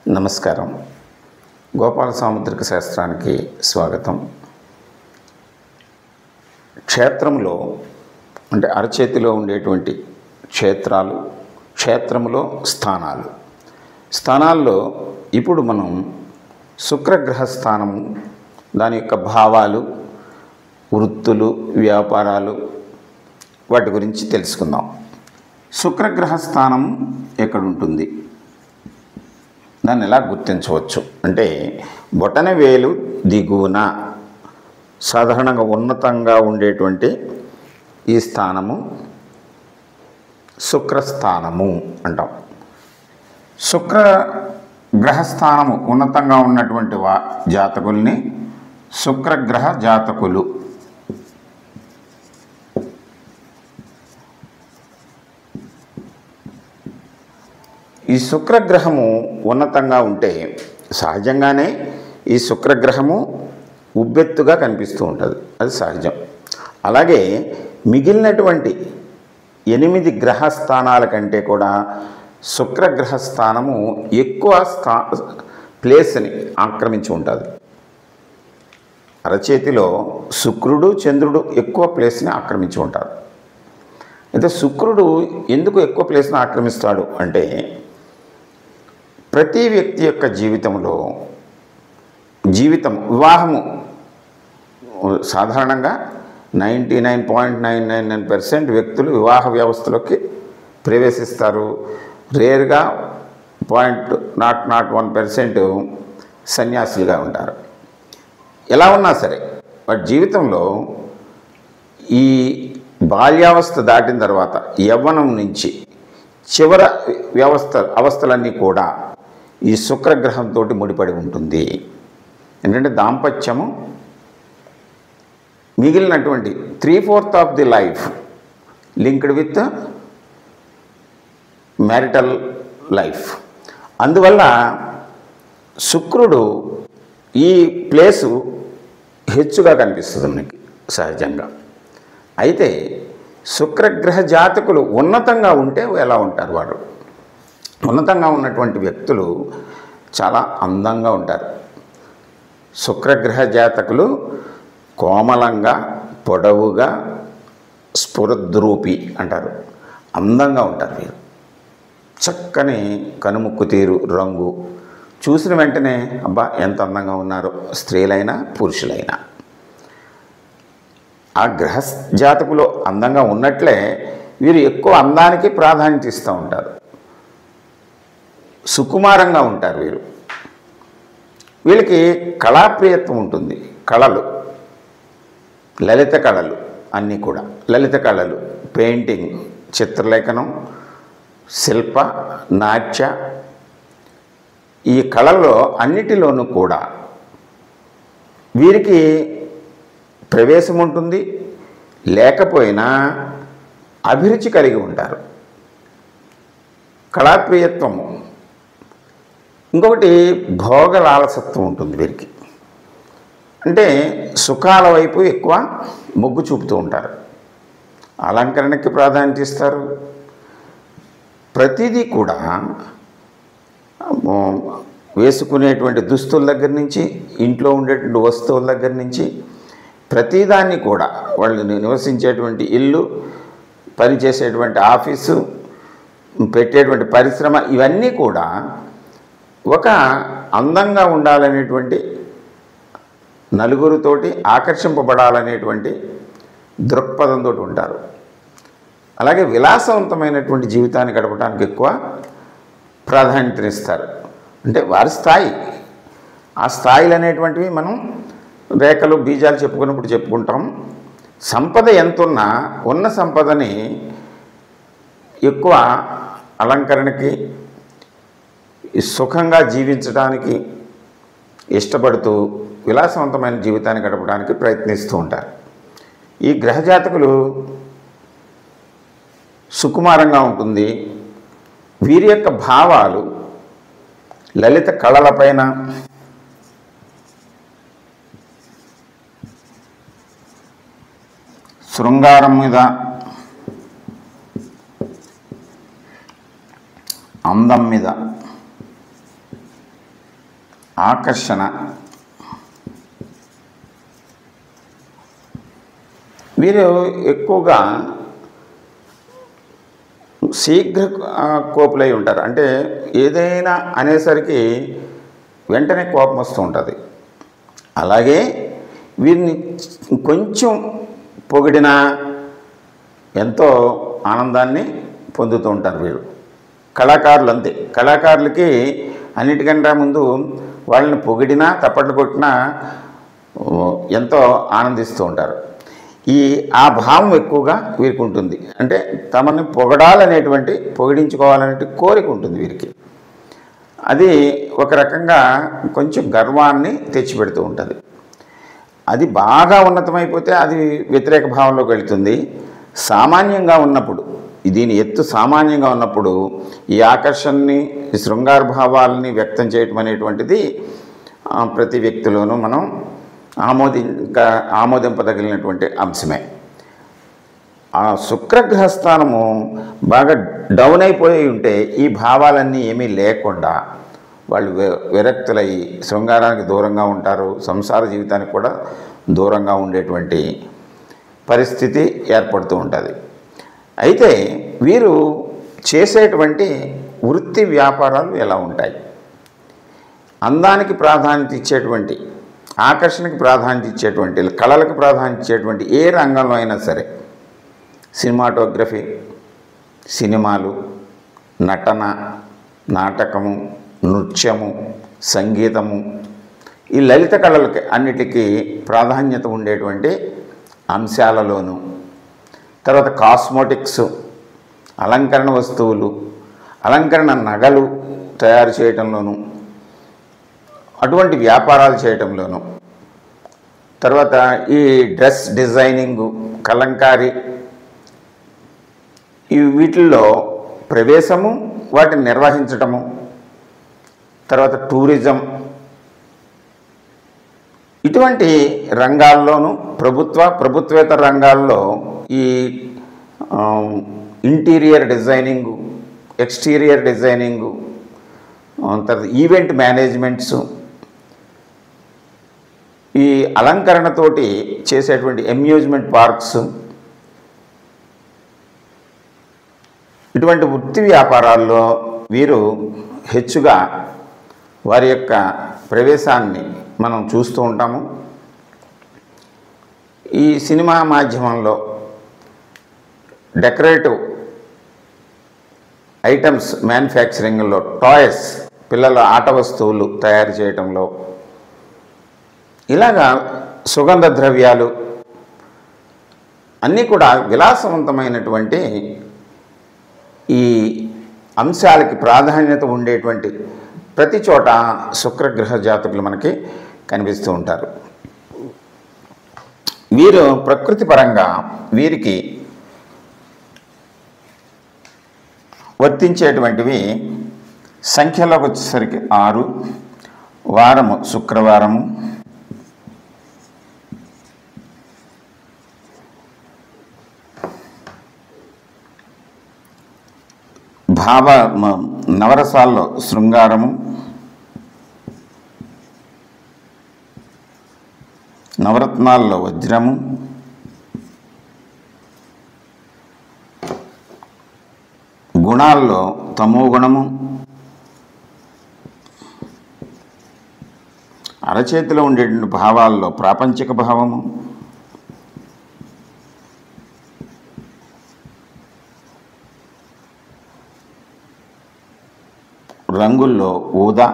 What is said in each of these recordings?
నమస్కారం. గోపాల సాముద్రిక శాస్త్రానికి స్వాగతం. క్షేత్రంలో అంటే అరచేతిలో ఉండేటువంటి క్షేత్రాలు, క్షేత్రంలో స్థానాల్లో ఇప్పుడు మనం శుక్రగ్రహ స్థానము, దాని యొక్క భావాలు, వృత్తులు, వ్యాపారాలు, వాటి గురించి తెలుసుకుందాం. శుక్రగ్రహ స్థానం ఎక్కడుంటుంది, దాన్ని ఎలా గుర్తించవచ్చు అంటే, బొటనవేలు దిగువన సాధారణంగా ఉన్నతంగా ఉండేటువంటి ఈ స్థానము శుక్రస్థానము అంటాం. శుక్రగ్రహస్థానము ఉన్నతంగా ఉన్నటువంటి జాతకుల్ని శుక్రగ్రహ జాతకులు. ఈ శుక్రగ్రహము ఉన్నతంగా ఉంటే సహజంగానే ఈ శుక్రగ్రహము ఉబ్బెత్తుగా కనిపిస్తూ ఉంటుంది, అది సహజం. అలాగే మిగిలినటువంటి 8 గ్రహ స్థానాల కంటే కూడా శుక్రగ్రహ స్థానము ఎక్కువ ప్లేస్ని ఆక్రమించి ఉంటుంది. అరచేతిలో శుక్రుడు, చంద్రుడు ఎక్కువ ప్లేస్ని ఆక్రమించి ఉంటారు. అయితే శుక్రుడు ఎందుకు ఎక్కువ ప్లేస్ని ఆక్రమిస్తాడు అంటే, ప్రతి వ్యక్తి యొక్క వివాహము సాధారణంగా 99.999% వ్యక్తులు వివాహ వ్యవస్థలోకి ప్రవేశిస్తారు. రేర్గా 0.001% సన్యాసులుగా ఉంటారు. ఎలా ఉన్నా సరే వాటి జీవితంలో ఈ బాల్యావస్థ దాటిన తర్వాత యవ్వనం నుంచి చివర అవస్థలన్నీ కూడా ఈ శుక్రగ్రహంతో ముడిపడి ఉంటుంది. ఏంటంటే దాంపత్యము, మిగిలినటువంటి 3/4 of the life linked with marital life. అందువల్ల శుక్రుడు ఈ ప్లేసు హెచ్చుగా కనిపిస్తుంది మనకి సహజంగా. అయితే శుక్రగ్రహ జాతకులు ఉన్నతంగా ఉంటే ఎలా ఉంటారు? వారు ఉన్నతంగా ఉన్నటువంటి వ్యక్తులు చాలా అందంగా ఉంటారు. శుక్రగ్రహ జాతకులు కోమలంగా, పొడవుగా, స్ఫురద్రూపి అంటారు, అందంగా ఉంటారు. వీరు చక్కని కనుముక్కు తీరు, రంగు చూసిన వెంటనే అబ్బా ఎంత అందంగా ఉన్నారో, స్త్రీలైనా పురుషులైనా. ఆ గ్రహ జాతకులు అందంగా ఉన్నట్లే వీరు ఎక్కువ అందానికి ప్రాధాన్యత ఇస్తూ ఉంటారు. సుకుమారంగా ఉంటారు వీరు. వీళ్ళకి కళాప్రియత్వం ఉంటుంది. కళలు, లలిత కళలు అన్నీ కూడా, లలిత కళలు, పెయింటింగ్, చిత్రలేఖనం, శిల్ప, నాట్య, ఈ కళల్లో అన్నిటిలోనూ కూడా వీరికి ప్రవేశం ఉంటుంది. లేకపోయినా అభిరుచి కలిగి ఉంటారు, కళాప్రియత్వము. ఇంకొకటి భోగలాలసత్వం ఉంటుంది వీరికి. అంటే సుఖాల వైపు ఎక్కువ మొగ్గు చూపుతూ ఉంటారు, అలంకరణకి ప్రాధాన్యత ఇస్తారు. ప్రతిదీ కూడా వేసుకునేటువంటి దుస్తుల దగ్గర నుంచి, ఇంట్లో ఉండేటువంటి వస్తువుల దగ్గర నుంచి, ప్రతిదాన్ని కూడా వాళ్ళు నివసించేటువంటి ఇల్లు, పనిచేసేటువంటి ఆఫీసు, పెట్టేటువంటి పరిశ్రమ, ఇవన్నీ కూడా ఒక అందంగా ఉండాలనేటువంటి, నలుగురితోటి ఆకర్షింపబడాలనేటువంటి దృక్పథంతో ఉంటారు. అలాగే విలాసవంతమైనటువంటి జీవితాన్ని గడపడానికి ఎక్కువ ప్రాధాన్యతనిస్తారు. అంటే వారి స్థాయి, ఆ స్థాయిలు అనేటువంటివి మనం రేఖలు, బీజాలు చెప్పుకున్నప్పుడు చెప్పుకుంటాం. సంపద ఎంతున్నా ఉన్న సంపదని ఎక్కువ అలంకరణకి, సుఖంగా జీవించడానికి ఇష్టపడుతూ విలాసవంతమైన జీవితాన్ని గడపడానికి ప్రయత్నిస్తూ ఉంటారు. ఈ గ్రహజాతకులు సుకుమారంగా ఉంటుంది. వీరి యొక్క భావాలు లలిత కళలపైన, శృంగారం మీద, అందం మీద ఆకర్షణ. వీరు ఎక్కువగా శీఘ్ర కోపులై ఉంటారు. అంటే ఏదైనా అనేసరికి వెంటనే కోపం వస్తూ ఉంటుంది. అలాగే వీరిని కొంచెం పొగిడినా ఎంతో ఆనందాన్ని పొందుతూ ఉంటారు వీరు. కళాకారులు అంతే. కళాకారులకి అన్నిటికంటే ముందు వాళ్ళని పొగిడినా తప్పట్లు కొట్టినా ఎంతో ఆనందిస్తూ ఉంటారు. ఆ భావం ఎక్కువగా వీరికి ఉంటుంది. అంటే తమని పొగడాలనేటువంటి, పొగిడించుకోవాలనే కోరిక ఉంటుంది వీరికి. అది ఒక రకంగా కొంచెం గర్వాన్ని తెచ్చిపెడుతూ ఉంటుంది. అది బాగా ఉన్నతమైపోతే అది వ్యతిరేక భావంలోకి వెళుతుంది. సామాన్యంగా ఉన్నప్పుడు, దీని ఎత్తు సామాన్యంగా ఉన్నప్పుడు ఈ ఆకర్షణని, ఈ శృంగార భావాలని వ్యక్తం చేయటం అనేటువంటిది ప్రతి వ్యక్తిలోనూ మనం ఆమోదింపదగినటువంటి అంశమే. ఆ శుక్రగ్రహస్థానము బాగా డౌన్ అయిపోయి ఉంటే ఈ భావాలన్నీ ఏమీ లేకుండా వాళ్ళు విరక్తులై శృంగారానికి దూరంగా ఉంటారు. సంసార జీవితానికి కూడా దూరంగా ఉండేటువంటి పరిస్థితి ఏర్పడుతూ ఉంటుంది. అయితే వీరు చేసేటువంటి వృత్తి వ్యాపారాలు ఎలా ఉంటాయి? అందానికి ప్రాధాన్యత ఇచ్చేటువంటి, ఆకర్షణకి ప్రాధాన్యత ఇచ్చేటువంటి, కళలకు ప్రాధాన్యత ఇచ్చేటువంటి ఏ రంగంలో అయినా సరే, సినిమాటోగ్రఫీ, సినిమాలు, నటన, నాటకము, నృత్యము, సంగీతము, ఈ లలిత కళలకి అన్నిటికీ ప్రాధాన్యత ఉండేటువంటి అంశాలలోనూ, తర్వాత కాస్మోటిక్స్, అలంకరణ వస్తువులు, అలంకరణ నగలు తయారు చేయటంలోనూ, అటువంటి వ్యాపారాలు చేయటంలోనూ, తర్వాత ఈ డ్రెస్ డిజైనింగు, కలంకారీ, వీటిల్లో ప్రవేశము, వాటిని నిర్వహించటము, తర్వాత టూరిజం, ఇటువంటి రంగాల్లోనూ ప్రభుత్వేతర రంగాల్లో ఈ ఇంటీరియర్ డిజైనింగు, ఎక్స్టీరియర్ డిజైనింగు, తర్వాత ఈవెంట్ మేనేజ్మెంట్స్, ఈ అలంకరణతోటి చేసేటువంటి అమ్యూజ్మెంట్ పార్క్స్, ఇటువంటి వృత్తి వ్యాపారాల్లో వీరు హెచ్చుగా వారి యొక్క ప్రవేశాన్ని మనం చూస్తూ ఉంటాము. ఈ సినిమా మాధ్యమంలో డెకరేటివ్ ఐటమ్స్ మ్యానుఫ్యాక్చరింగ్లో, టాయ్స్, పిల్లల ఆట వస్తువులు తయారు చేయటంలో, ఇలాగా సుగంధ ద్రవ్యాలు అన్నీ కూడా విలాసవంతమైనటువంటి ఈ అంశాలకి ప్రాధాన్యత ఉండేటువంటి ప్రతి చోట శుక్రగ్రహ జాతకులు మనకి కనిపిస్తూ ఉంటారు. వీరు ప్రకృతి పరంగా వీరికి వర్తించేటువంటివి సంఖ్యలోకి వచ్చేసరికి 6, వారము శుక్రవారము, నవరసాల్లో శృంగారము, నవరత్నాల్లో వజ్రము, గుణాల్లో తమోగుణము, అరచేతిలో ఉండేటువంటి భావాల్లో ప్రాపంచిక భావము, రంగుల్లో ఊదా,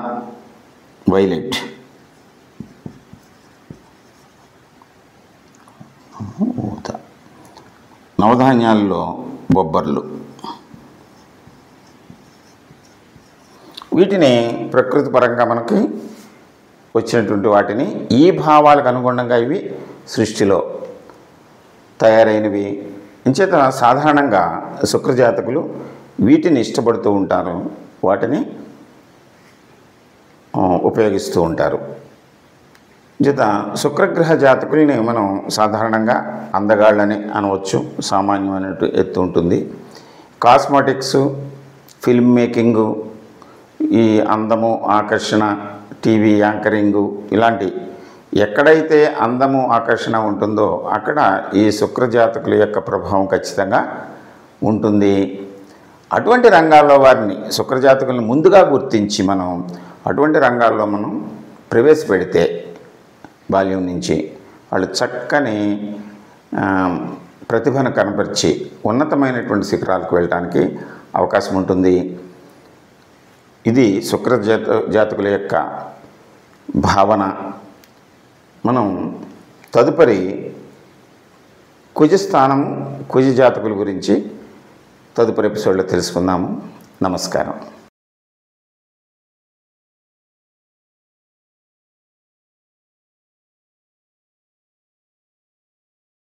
వైలెట్, నవధాన్యాల్లో బొబ్బర్లు. వీటిని ప్రకృతి పరంగా మనకి వచ్చినటువంటి వాటిని ఈ భావాలకు అనుగుణంగా ఇవి సృష్టిలో తయారైనవి. ఇంచేత సాధారణంగా శుక్రజాతకులు వీటిని ఇష్టపడుతూ ఉంటారు, వాటిని ఉపయోగిస్తూ ఉంటారు. చేత శుక్రగ్రహ జాతకుల్ని మనం సాధారణంగా అందగాళ్ళని అనవచ్చు, సామాన్యమైన ఎత్తు ఉంటుంది. కాస్మెటిక్స్, ఫిల్మ్ మేకింగు, ఈ అందము, ఆకర్షణ, టీవీ యాంకరింగు ఇలాంటి ఎక్కడైతే అందము ఆకర్షణ ఉంటుందో అక్కడ ఈ శుక్రజాతకుల యొక్క ప్రభావం ఖచ్చితంగా ఉంటుంది. అటువంటి రంగాల్లో వారిని శుక్రజాతకులను ముందుగా గుర్తించి మనం అటువంటి రంగాల్లో మనం ప్రవేశపెడితే బాల్యం నుంచి వాళ్ళు చక్కని ప్రతిభను కనపరిచి ఉన్నతమైనటువంటి శిఖరాలకు వెళ్ళడానికి అవకాశం ఉంటుంది. ఇది శుక్రజాతకుల యొక్క భావన. మనం తదుపరి కుజస్థానము కుజ జాతకుల గురించి తదుపరి ఎపిసోడ్లో తెలుసుకుందాము. నమస్కారం.